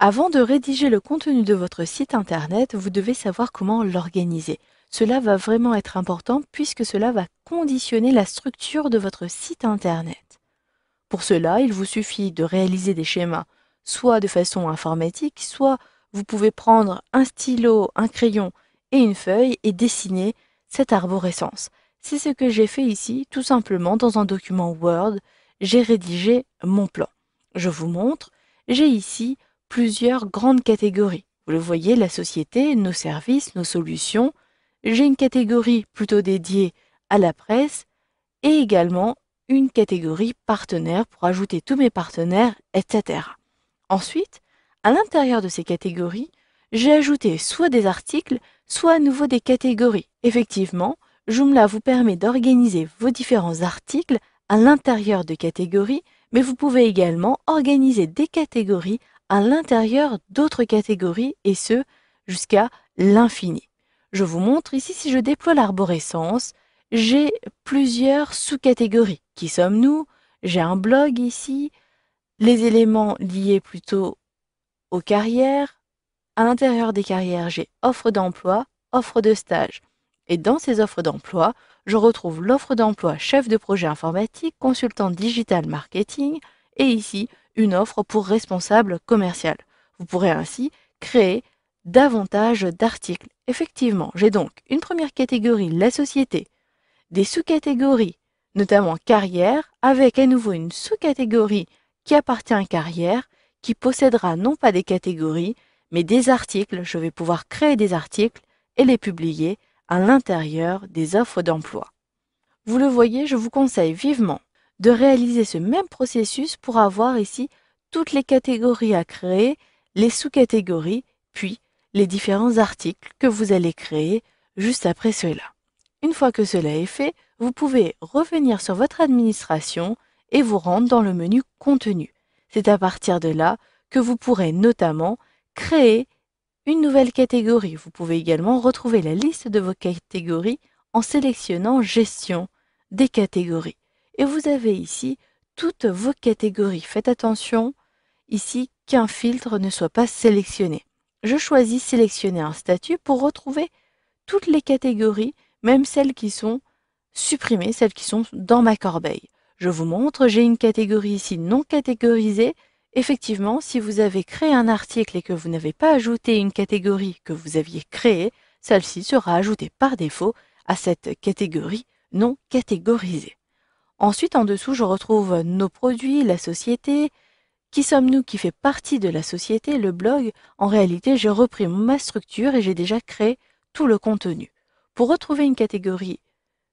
Avant de rédiger le contenu de votre site internet, vous devez savoir comment l'organiser. Cela va vraiment être important puisque cela va conditionner la structure de votre site internet. Pour cela, il vous suffit de réaliser des schémas, soit de façon informatique, soit vous pouvez prendre un stylo, un crayon et une feuille et dessiner cette arborescence. C'est ce que j'ai fait ici, tout simplement dans un document Word. J'ai rédigé mon plan. Je vous montre, j'ai ici plusieurs grandes catégories. Vous le voyez, la société, nos services, nos solutions. J'ai une catégorie plutôt dédiée à la presse et également une catégorie partenaires pour ajouter tous mes partenaires, etc. Ensuite, à l'intérieur de ces catégories, j'ai ajouté soit des articles, soit à nouveau des catégories. Effectivement, Joomla vous permet d'organiser vos différents articles à l'intérieur de catégories, mais vous pouvez également organiser des catégories à l'intérieur d'autres catégories, et ce, jusqu'à l'infini. Je vous montre ici, si je déploie l'arborescence, j'ai plusieurs sous-catégories. Qui sommes-nous? J'ai un blog ici, les éléments liés plutôt aux carrières. À l'intérieur des carrières, j'ai offre d'emploi, offre de stage. Et dans ces offres d'emploi, je retrouve l'offre d'emploi chef de projet informatique, consultant digital marketing, et ici, une offre pour responsable commercial. Vous pourrez ainsi créer davantage d'articles. Effectivement, j'ai donc une première catégorie, la société, des sous-catégories, notamment carrière, avec à nouveau une sous-catégorie qui appartient à carrière, qui possédera non pas des catégories, mais des articles. Je vais pouvoir créer des articles et les publier à l'intérieur des offres d'emploi. Vous le voyez, je vous conseille vivement de réaliser ce même processus pour avoir ici toutes les catégories à créer, les sous-catégories, puis les différents articles que vous allez créer juste après cela. Une fois que cela est fait, vous pouvez revenir sur votre administration et vous rendre dans le menu Contenu. C'est à partir de là que vous pourrez notamment créer une nouvelle catégorie. Vous pouvez également retrouver la liste de vos catégories en sélectionnant Gestion des catégories. Et vous avez ici toutes vos catégories. Faites attention ici qu'un filtre ne soit pas sélectionné. Je choisis Sélectionner un statut pour retrouver toutes les catégories, même celles qui sont supprimées, celles qui sont dans ma corbeille. Je vous montre, j'ai une catégorie ici non catégorisée. Effectivement, si vous avez créé un article et que vous n'avez pas ajouté une catégorie que vous aviez créée, celle-ci sera ajoutée par défaut à cette catégorie non catégorisée. Ensuite, en dessous, je retrouve nos produits, la société. Qui sommes-nous qui fait partie de la société, le blog? En réalité, j'ai repris ma structure et j'ai déjà créé tout le contenu. Pour retrouver une catégorie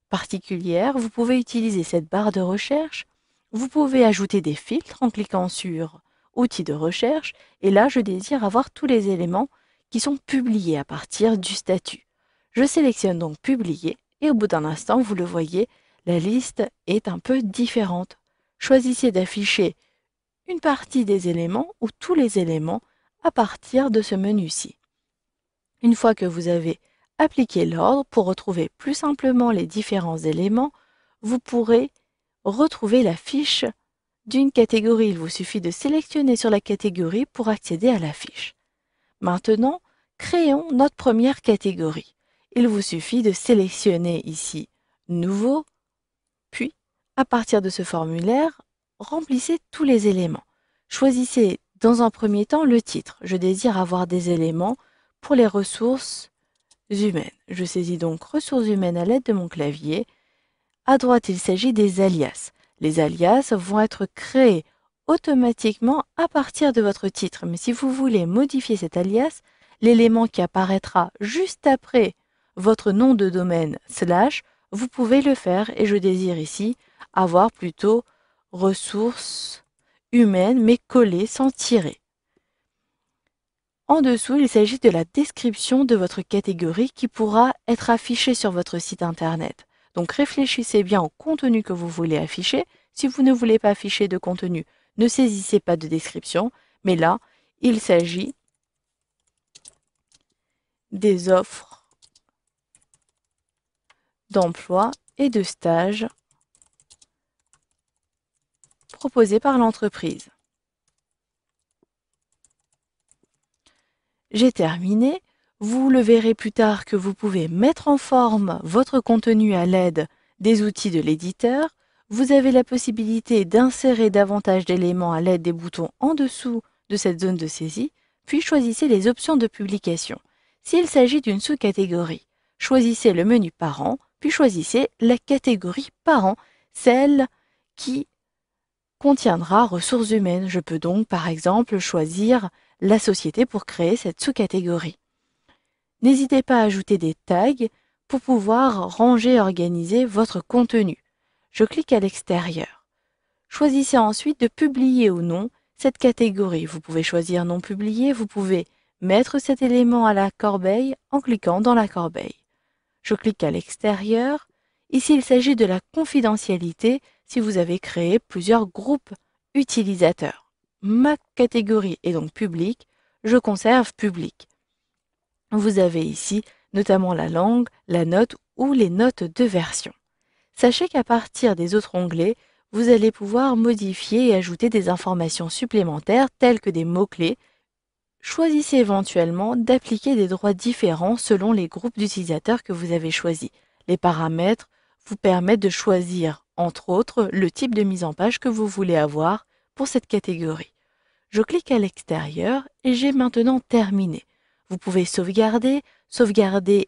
particulière, vous pouvez utiliser cette barre de recherche. Vous pouvez ajouter des filtres en cliquant sur Outils de recherche. Et là, je désire avoir tous les éléments qui sont publiés à partir du statut. Je sélectionne donc Publier et au bout d'un instant, vous le voyez, la liste est un peu différente. Choisissez d'afficher une partie des éléments ou tous les éléments à partir de ce menu-ci. Une fois que vous avez appliqué l'ordre, pour retrouver plus simplement les différents éléments, vous pourrez retrouver la fiche d'une catégorie. Il vous suffit de sélectionner sur la catégorie pour accéder à la fiche. Maintenant, créons notre première catégorie. Il vous suffit de sélectionner ici Nouveau, puis, à partir de ce formulaire, remplissez tous les éléments. Choisissez dans un premier temps le titre. Je désire avoir des éléments pour les ressources humaines. Je saisis donc ressources humaines à l'aide de mon clavier. À droite, il s'agit des alias. Les alias vont être créés automatiquement à partir de votre titre. Mais si vous voulez modifier cet alias, l'élément qui apparaîtra juste après votre nom de domaine /, vous pouvez le faire et je désire ici avoir plutôt ressources humaines mais collées sans tirer. En dessous, il s'agit de la description de votre catégorie qui pourra être affichée sur votre site internet. Donc réfléchissez bien au contenu que vous voulez afficher. Si vous ne voulez pas afficher de contenu, ne saisissez pas de description. Mais là, il s'agit des offres d'emploi et de stage proposées par l'entreprise. J'ai terminé. Vous le verrez plus tard que vous pouvez mettre en forme votre contenu à l'aide des outils de l'éditeur. Vous avez la possibilité d'insérer davantage d'éléments à l'aide des boutons en dessous de cette zone de saisie, puis choisissez les options de publication. S'il s'agit d'une sous-catégorie, choisissez le menu Parents, puis choisissez la catégorie Parents, celle qui contiendra ressources humaines. Je peux donc par exemple choisir la société pour créer cette sous-catégorie. N'hésitez pas à ajouter des tags pour pouvoir ranger et organiser votre contenu. Je clique à l'extérieur. Choisissez ensuite de publier ou non cette catégorie. Vous pouvez choisir non publié, vous pouvez mettre cet élément à la corbeille en cliquant dans la corbeille. Je clique à l'extérieur. Ici, il s'agit de la confidentialité si vous avez créé plusieurs groupes utilisateurs. Ma catégorie est donc publique, je conserve public. Vous avez ici notamment la langue, la note ou les notes de version. Sachez qu'à partir des autres onglets, vous allez pouvoir modifier et ajouter des informations supplémentaires telles que des mots-clés. Choisissez éventuellement d'appliquer des droits différents selon les groupes d'utilisateurs que vous avez choisis. Les paramètres vous permettent de choisir, entre autres, le type de mise en page que vous voulez avoir pour cette catégorie. Je clique à l'extérieur et j'ai maintenant terminé. Vous pouvez sauvegarder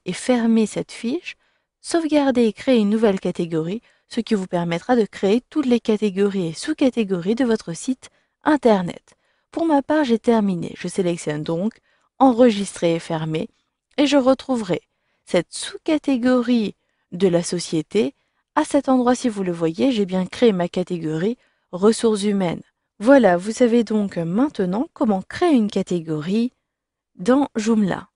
et fermer cette fiche, sauvegarder et créer une nouvelle catégorie, ce qui vous permettra de créer toutes les catégories et sous-catégories de votre site Internet. Pour ma part, j'ai terminé. Je sélectionne donc Enregistrer et fermer et je retrouverai cette sous-catégorie de la société. À cet endroit, si vous le voyez, j'ai bien créé ma catégorie Ressources humaines. Voilà, vous savez donc maintenant comment créer une catégorie dans Joomla.